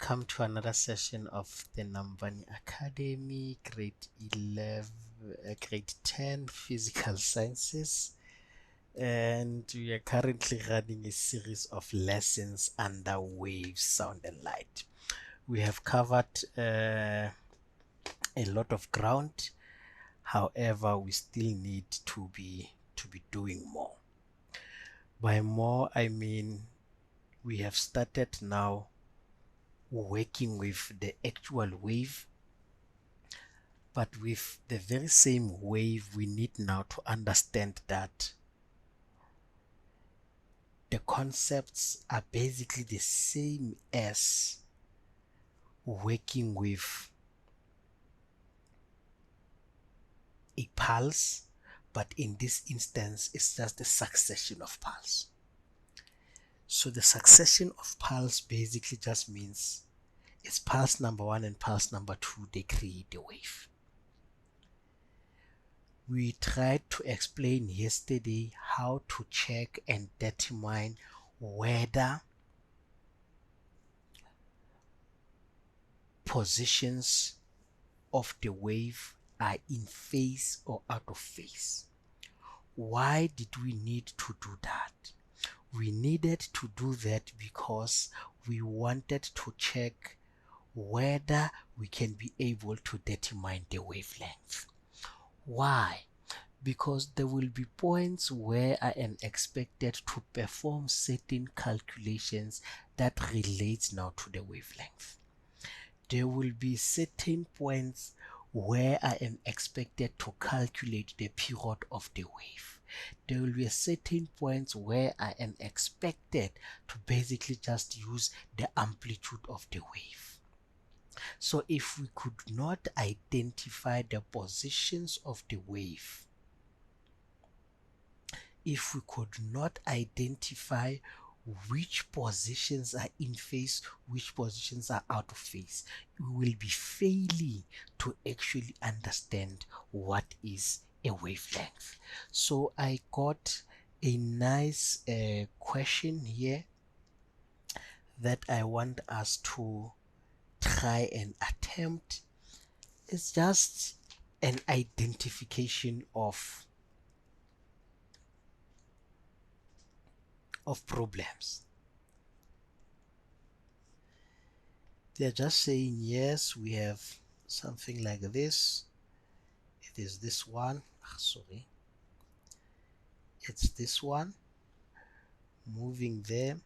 welcome to another session of the Nambane Academy, grade 10 Physical Sciences. And we are currently running a series of lessons under waves, sound and light. We have covered a lot of ground. However, we still need to be doing more. By more, I mean we have started now working with the actual wave, but with the very same wave we need now to understand that the concepts are basically the same as working with a pulse, but in this instance it's just a succession of pulse. So the succession of pulse basically just means it's pulse number one and pulse number two, they create a wave. We tried to explain yesterday how to check and determine whether positions of the wave are in phase or out of phase. Why did we need to do that? We needed to do that because we wanted to check whether we can be able to determine the wavelength. Why? Because there will be points where I am expected to perform certain calculations that relates now to the wavelength. There will be certain points where I am expected to calculate the period of the wave. There will be a certain points where I am expected to basically just use the amplitude of the wave. So if we could not identify the positions of the wave, if we could not identify which positions are in phase, which positions are out of phase, we will be failing to actually understand what is a wavelength. So I got a nice question here that I want us to try and attempt. It's just an identification of problems. They're just saying, yes, we have something like this. It is this one. Sorry. It's this one. Moving there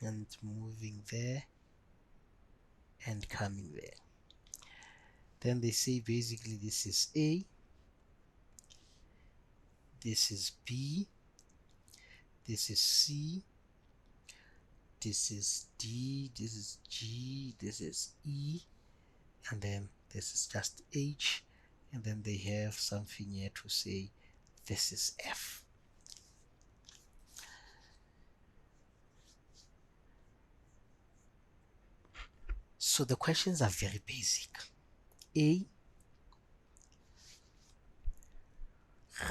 and moving there and coming there. Then they say basically this is A. This is B. This is C. This is D. This is G. This is E. And then this is just H. And then they have something here to say this is F. So the questions are very basic. A,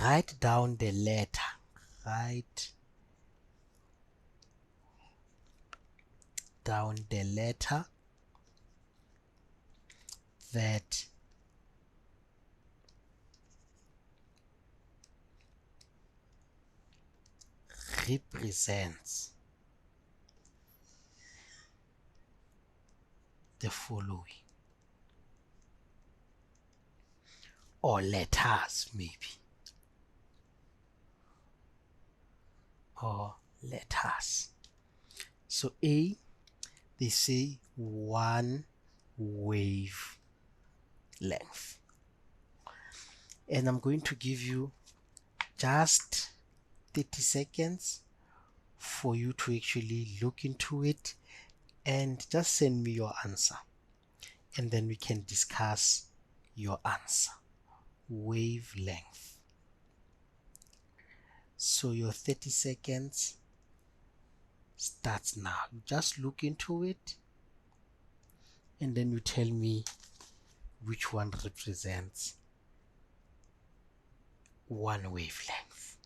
write down the letter. Write down the letter that represents the following, or letters maybe, or letters. So A, they say one wave length, and I'm going to give you just 30 seconds for you to actually look into it and just send me your answer, and then we can discuss your answer. Wavelength. So your 30 seconds starts now. You just look into it and then you tell me which one represents one wavelength.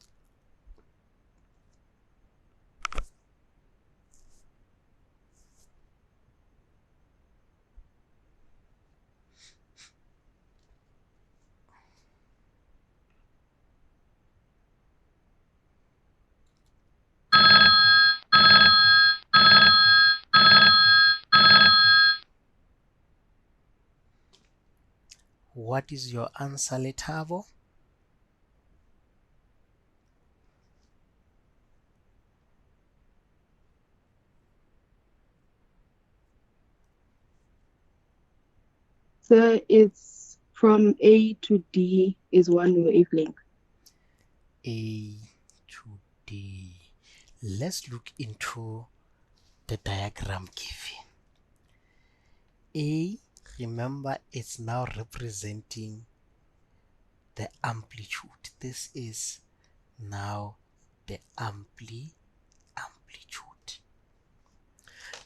What is your answer, Letavo? So it's from A to D is one wavelength. A to D. Let's look into the diagram given. A, remember, it's now representing the amplitude. This is now the amplitude,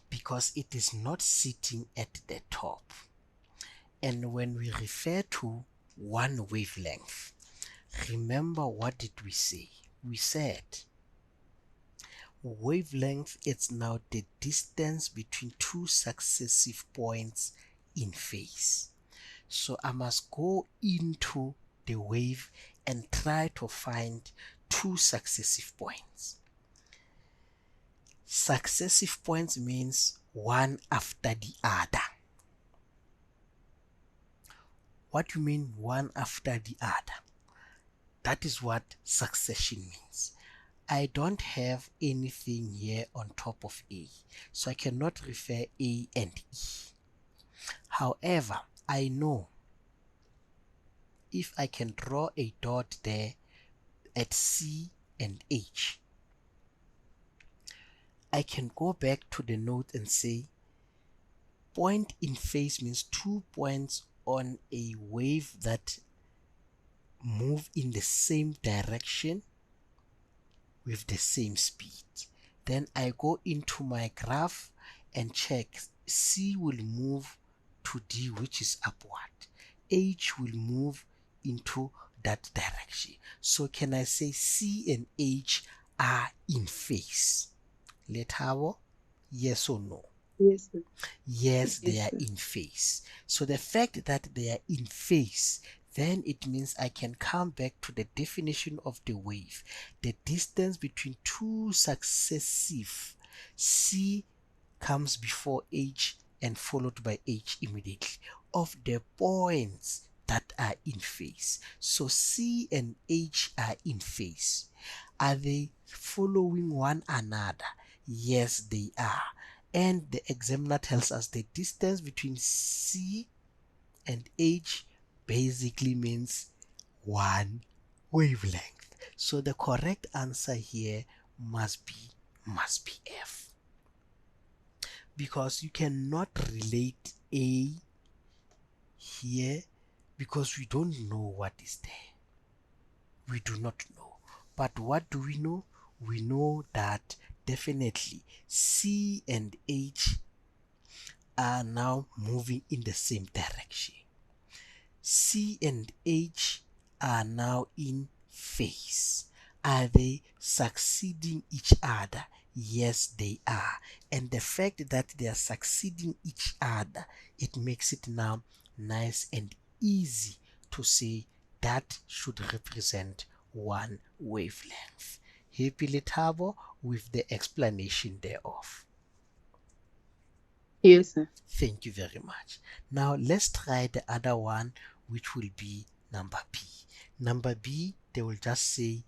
because it is not sitting at the top. And when we refer to one wavelength, remember, what did we say? We said wavelength is now the distance between two successive points in phase. So I must go into the wave and try to find two successive points. Successive points means one after the other. What do you mean one after the other? That is what succession means. I don't have anything here on top of A, so I cannot refer A and E. However, I know if I can draw a dot there at C and H, I can go back to the note and say point in phase means 2 points on a wave that move in the same direction with the same speed. Then I go into my graph and check C will move to D, which is upward. H will move into that direction. So can I say C and H are in phase? Let's yes or no? Yes, sir. Yes, they Yes, are sir. in phase. So the fact that they are in phase, then it means I can come back to the definition of the wave. The distance between two successive C comes before H and followed by H immediately of the points that are in phase. So C and H are in phase. Are they following one another? Yes, they are. And the examiner tells us the distance between C and H basically means one wavelength. So the correct answer here must be F, because you cannot relate A here because we don't know what is there. We do not know. But what do we know? We know that definitely C and H are now moving in the same direction. C and H are now in phase. Are they succeeding each other? Yes, they are. And the fact that they are succeeding each other, it makes it now nice and easy to say that should represent one wavelength. Happy Letabo with the explanation thereof. Yes, sir. Thank you very much. Now let's try the other one, which will be number B. Number B, they will just say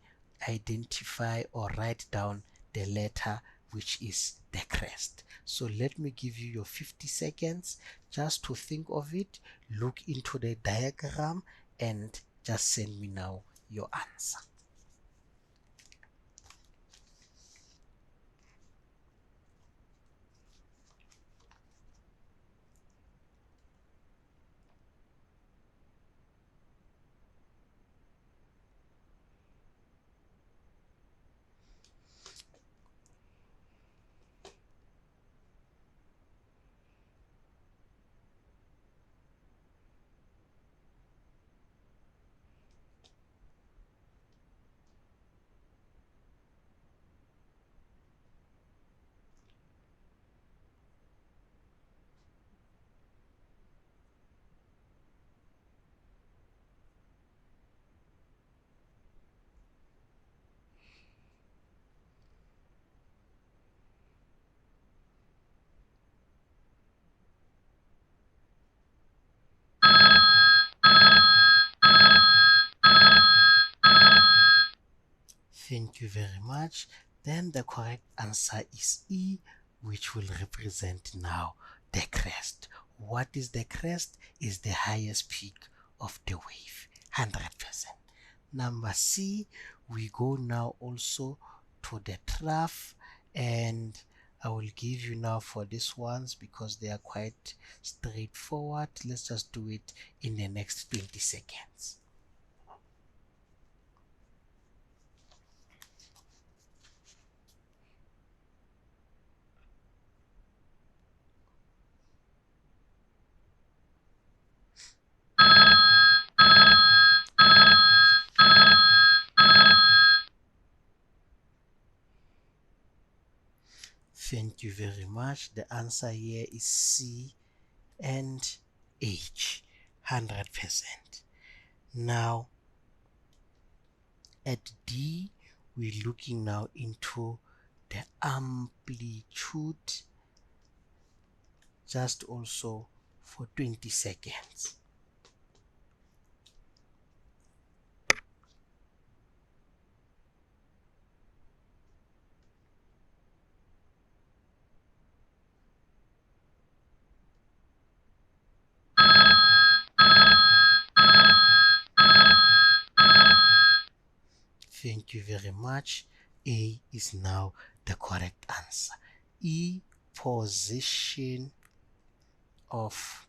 identify or write down the letter which is the crest. So let me give you your 50 seconds just to think of it, look into the diagram, and just send me now your answer. Thank you very much. Then the correct answer is E, which will represent now the crest. What is the crest? Is the highest peak of the wave, 100%. Number C, we go now also to the trough, and I will give you now for these ones because they are quite straightforward. Let's just do it in the next 20 seconds. Thank you very much. The answer here is C and H, 100%. Now at D, we're looking now into the amplitude, just also for 20 seconds. Thank you very much. A is now the correct answer. E, position of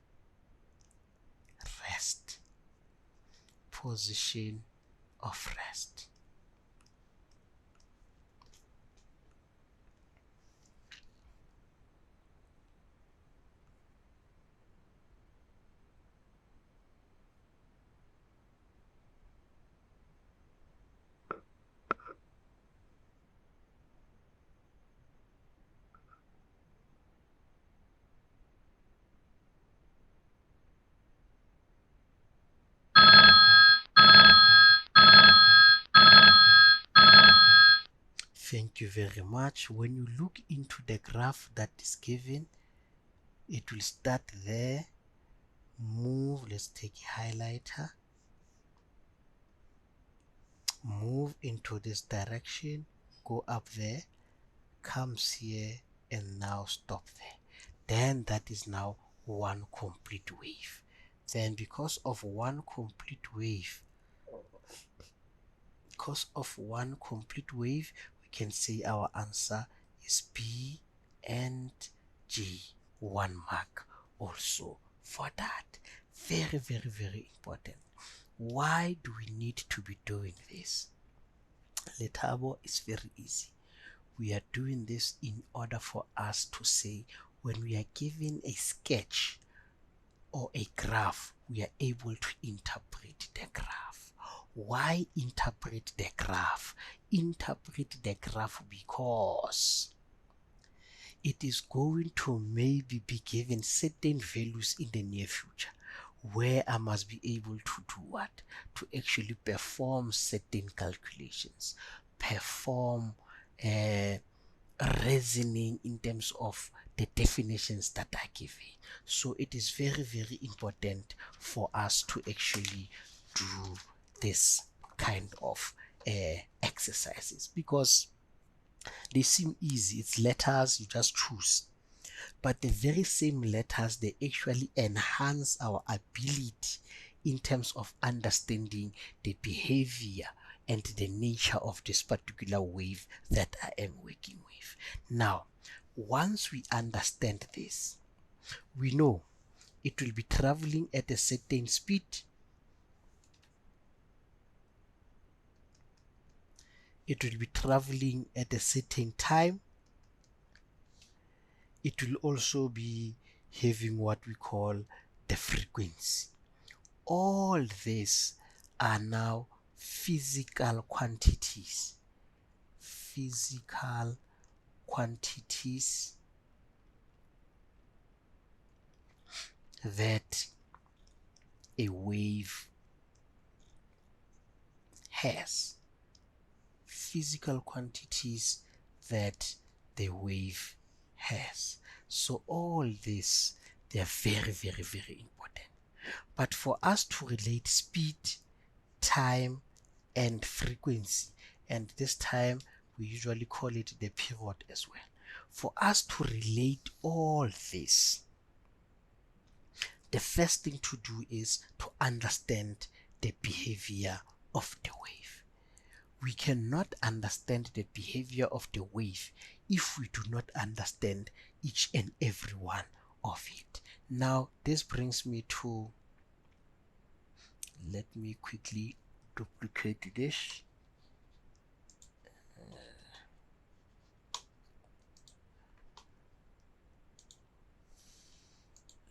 rest. Position of rest. Thank you very much. When you look into the graph that is given, it will start there, move, let's take a highlighter, move into this direction, go up there, comes here, and now stop there. Then that is now one complete wave. Then because of one complete wave, we can say our answer is B and G. 1 mark also for that. Very, very, very important. Why do we need to be doing this? Letabo is very easy. We are doing this in order for us to say when we are given a sketch or a graph, we are able to interpret the graph. Why interpret the graph? Interpret the graph because it is going to maybe be given certain values in the near future where I must be able to do what? To actually perform certain calculations, perform reasoning in terms of the definitions that are given. So it is very, very important for us to actually do this kind of exercises because they seem easy. It's letters, you just choose. But the very same letters, they actually enhance our ability in terms of understanding the behavior and the nature of this particular wave that I am working with. Now, once we understand this, we know it will be traveling at a certain speed. It will be traveling at a certain time. It will also be having what we call the frequency. All these are now physical quantities. Physical quantities that a wave has. Physical quantities that the wave has. So all this, they are very, very, very important. But for us to relate speed, time, and frequency, and this time we usually call it the period as well. For us to relate all this, the first thing to do is to understand the behavior of the wave. We cannot understand the behavior of the wave if we do not understand each and every one of it. Now, this brings me to, let me quickly duplicate this.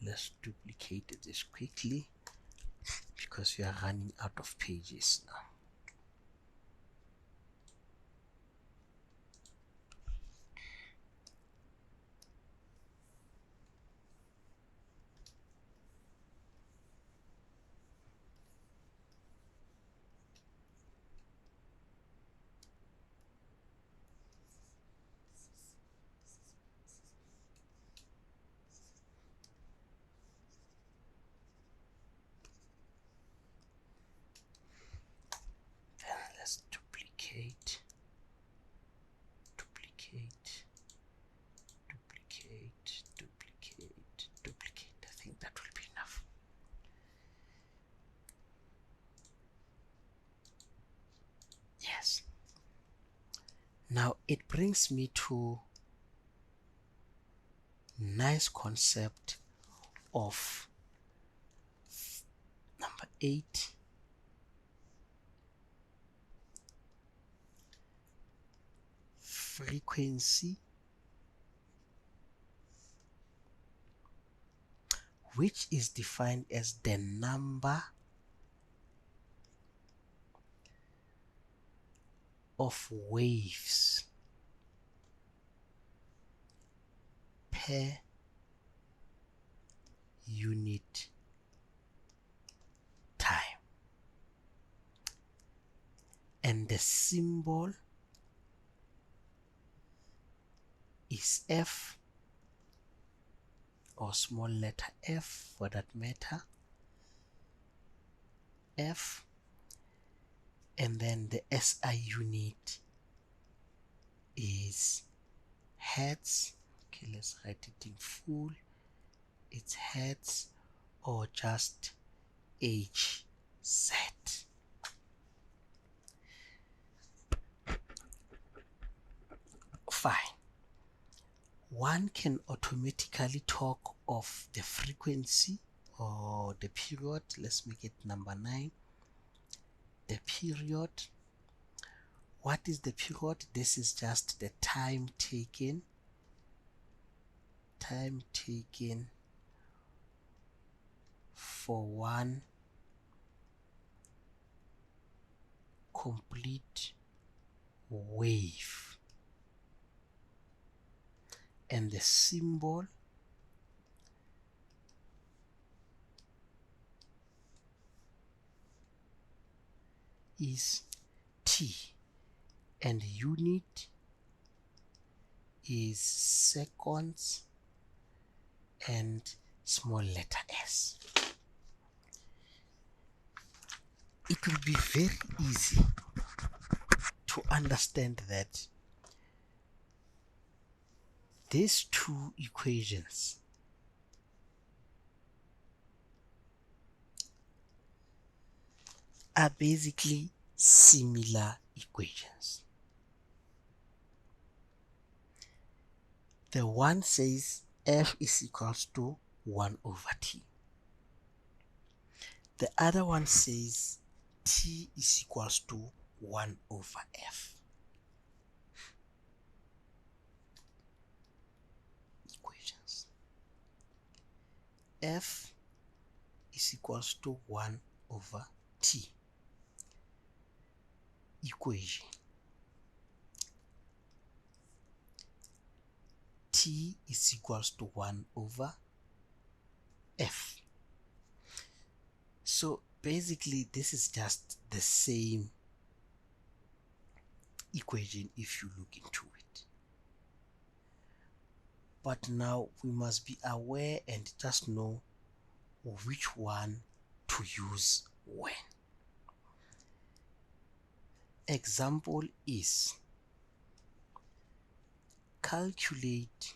Let's duplicate this quickly because we are running out of pages now. Then let's duplicate. I think that will be enough. Yes. Now it brings me to nice concept of number 8, frequency, which is defined as the number of waves per unit time, and the symbol is F, or small letter f for that matter, F, and then the SI unit is hertz. Okay, let's write it in full. It's hertz, or just Hz. Fine. One can automatically talk of the frequency or the period. Let's make it number 9. The period. What is the period? This is just the time taken for one complete wave, and the symbol is T, and unit is seconds and small letter s. It will be very easy to understand that these two equations are basically similar equations. The one says F is equals to 1 over T. The other one says T is equals to 1 over F. Equations. F is equals to 1 over T. Equation. T is equals to 1 over F. So basically this is just the same equation if you look into it. But now we must be aware and just know which one to use when. example is calculate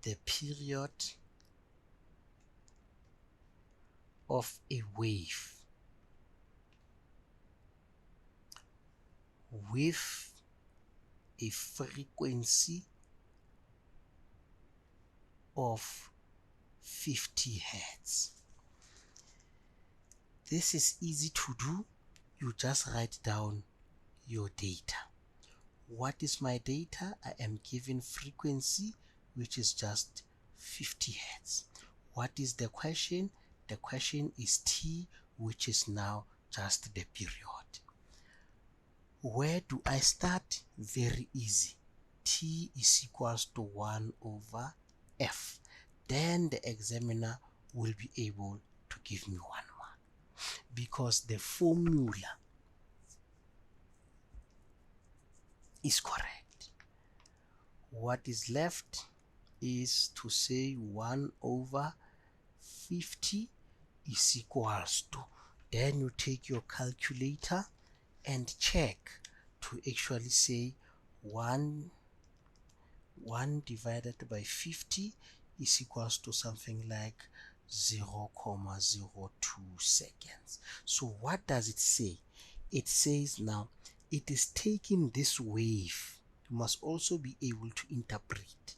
the period of a wave with a frequency of 50 hertz. This is easy to do. You just write down your data. What is my data? I am given frequency, which is just 50 hertz. What is the question? The question is t, which is now just the period. Where do I start? Very easy. T is equals to 1 over f. Then the examiner will be able to give me 1 mark because the formula is correct. What is left is to say 1 over 50 is equals to, then you take your calculator and check to actually say 1 divided by 50 is equals to something like 0.02 seconds. So what does it say? It says now it is taking this wave. You must also be able to interpret.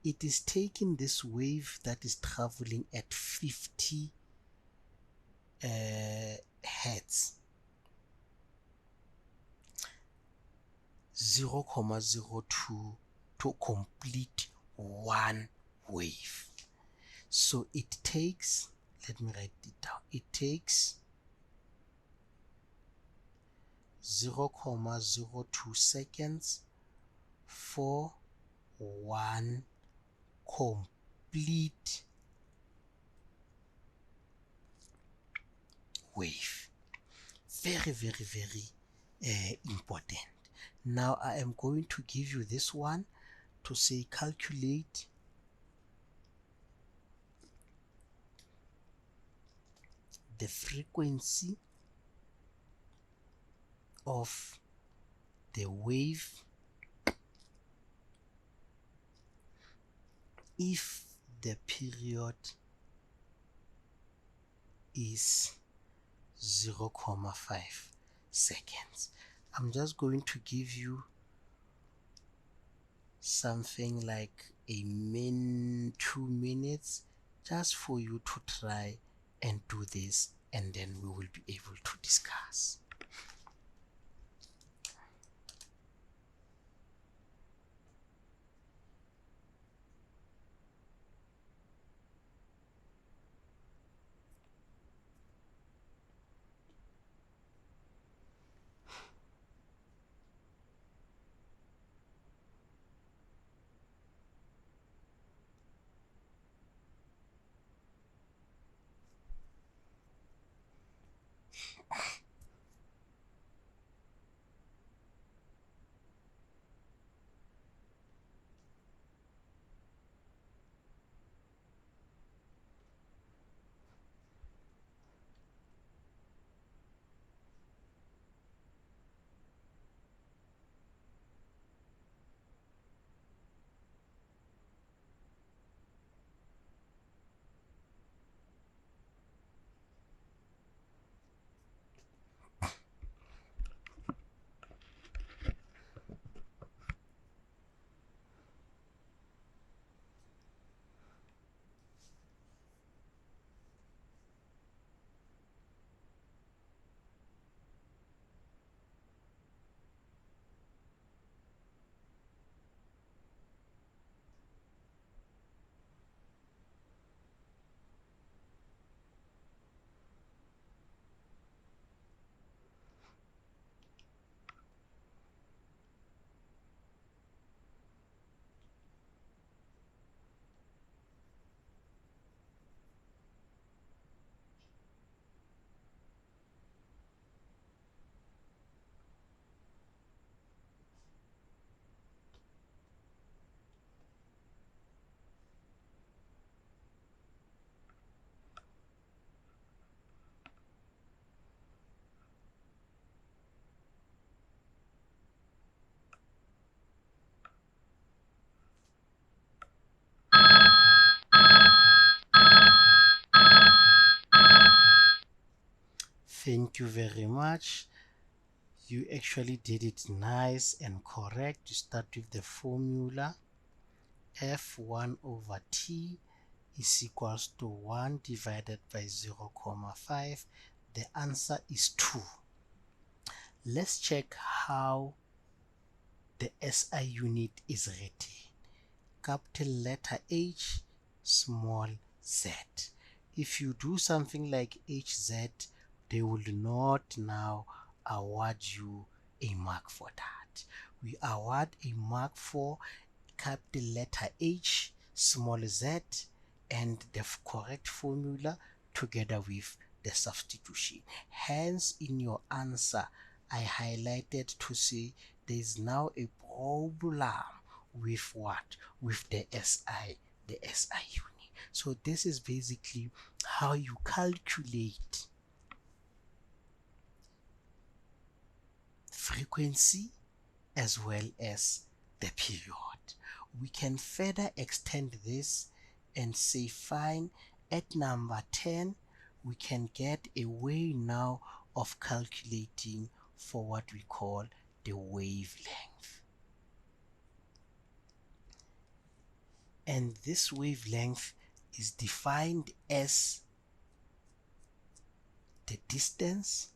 It is taking this wave that is traveling at 50 hertz, 0.02 to complete one wave. So it takes, let me write it down, it takes 0.02 seconds for one complete wave. Very, very, very important. Now I am going to give you this one to say calculate the frequency of the wave if the period is 0.5 seconds. I'm just going to give you something like a 2 minutes just for you to try and do this, and then we will be able to discuss. Thank you very much. You actually did it nice and correct. You start with the formula. F1 over t is equals to 1 divided by 0, 0.5. The answer is 2. Let's check how the SI unit is written. Capital letter H, small z. If you do something like HZ, they will not now award you a mark for that. We award a mark for capital letter H, small z, and the correct formula together with the substitution. Hence, in your answer, I highlighted to say there is now a problem with what? With the SI unit. So this is basically how you calculate frequency as well as the period. We can further extend this and say fine, at number 10 we can get a way now of calculating for what we call the wavelength. And this wavelength is defined as the distance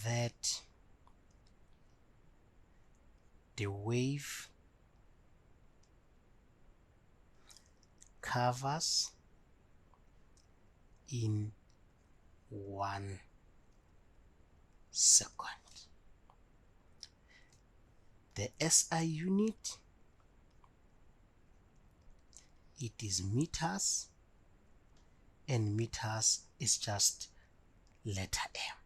that the wave covers in 1 second. The SI unit, it is meters, and meters is just letter M.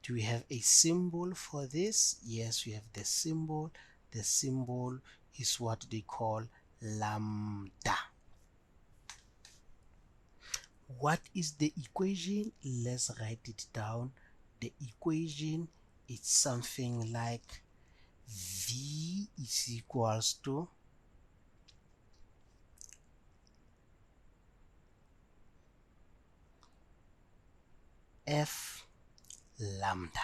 Do we have a symbol for this? Yes, we have the symbol. The symbol is what they call lambda. What is the equation? Let's write it down. The equation is something like V is equals to F lambda.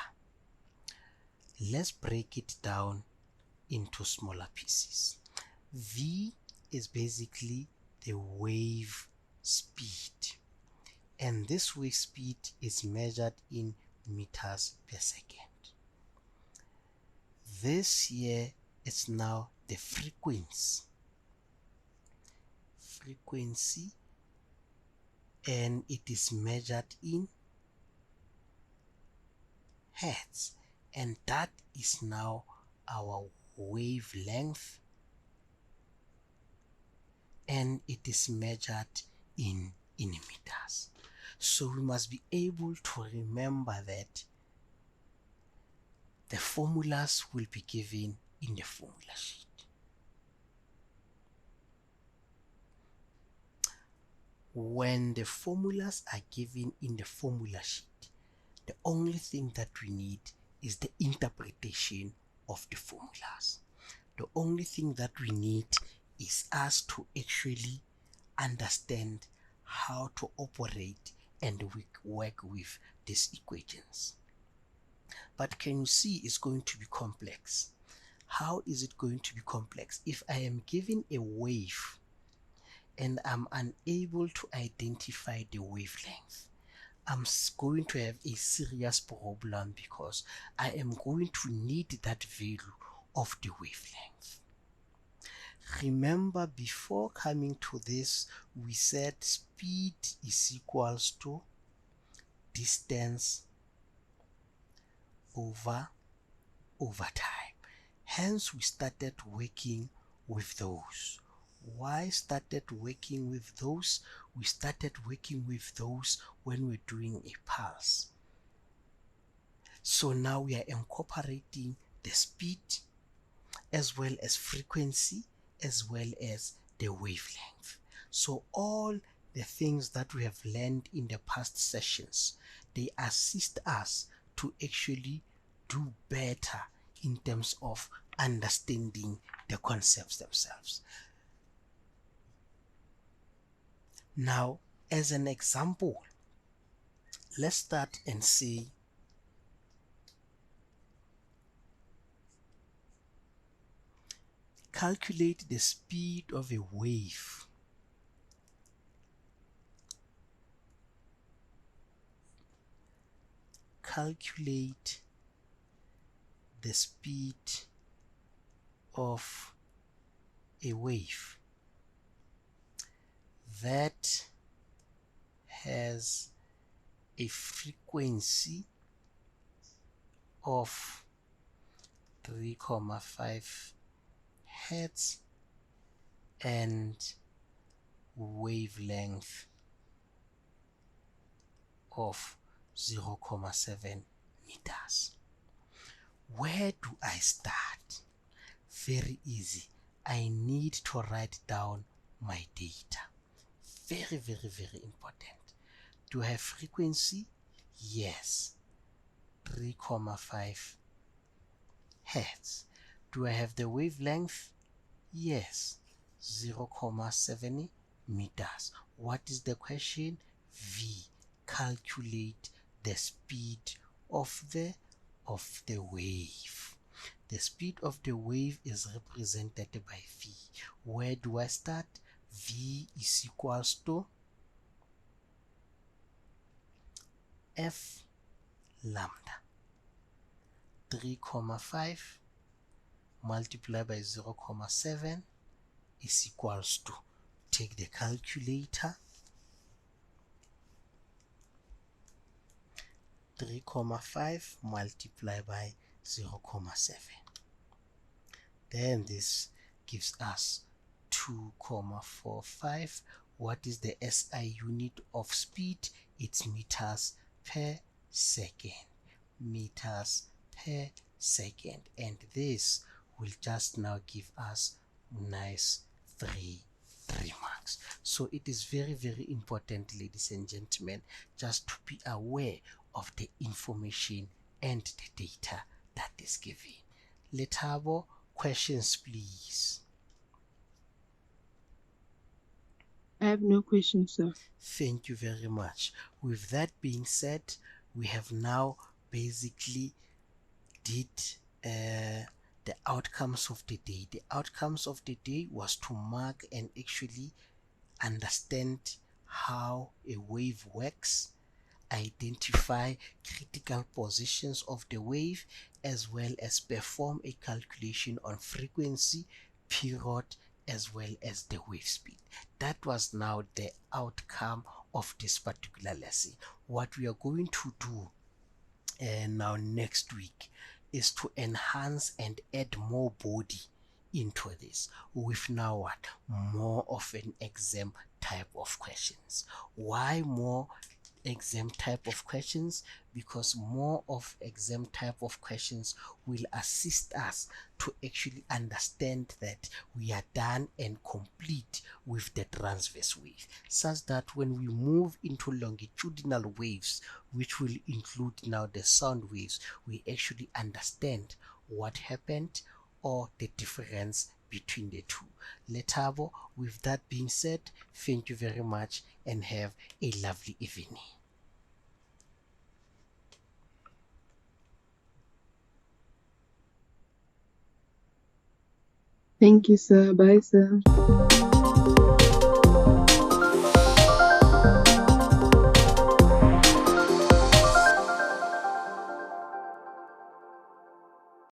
Let's break it down into smaller pieces. V is basically the wave speed, and this wave speed is measured in meters per second. This here is now the frequency, and it is measured in hertz, and that is now our wavelength, and it is measured in meters. So we must be able to remember that the formulas will be given in the formula sheet. When the formulas are given in the formula sheet, the only thing that we need is the interpretation of the formulas. The only thing that we need is us to actually understand how to operate and work with these equations. But can you see it's going to be complex? How is it going to be complex? If I am given a wave and I'm unable to identify the wavelength, I'm going to have a serious problem, because I am going to need that value of the wavelength. Remember, before coming to this, we said speed is equals to distance over time. Hence, we started working with those. Why started working with those? We started working with those when we're doing a pulse. So now we are incorporating the speed as well as frequency as well as the wavelength. So all the things that we have learned in the past sessions, they assist us to actually do better in terms of understanding the concepts themselves. Now, as an example, let's start and say calculate the speed of a wave calculate the speed of a wave that has a frequency of 3,5 hertz and wavelength of 0,7 meters. Where do I start? Very easy. I need to write down my data. Very, very, very important. Do I have frequency? Yes. 3,5 hertz. Do I have the wavelength? Yes. 0,7 meters. What is the question? V. Calculate the speed of the wave. The speed of the wave is represented by V. Where do I start? V is equals to F lambda. 3,5 multiplied by 0,7 is equals to, take the calculator, 3,5 multiplied by 0,7. Then this gives us 2,45. What is the SI unit of speed? It's meters per second. Meters per second. And this will just now give us nice 3 marks. So it is very, very important, ladies and gentlemen, just to be aware of the information and the data that is given. Letabo, questions please. I have no questions, sir. Thank you very much. With that being said, we have now basically did the outcomes of the day. The outcomes of the day was to mark and actually understand how a wave works, identify critical positions of the wave, as well as perform a calculation on frequency, period, as well as the wave speed. That was now the outcome of this particular lesson. What we are going to do now next week is to enhance and add more body into this with now what, more of an exam type of questions. Why more exam type of questions? Because more of exam type of questions will assist us to actually understand that we are done and complete with the transverse wave, such that when we move into longitudinal waves, which will include now the sound waves, we actually understand what happened or the difference between the two. Letabo, with that being said, thank you very much and have a lovely evening. Thank you, sir. Bye, sir.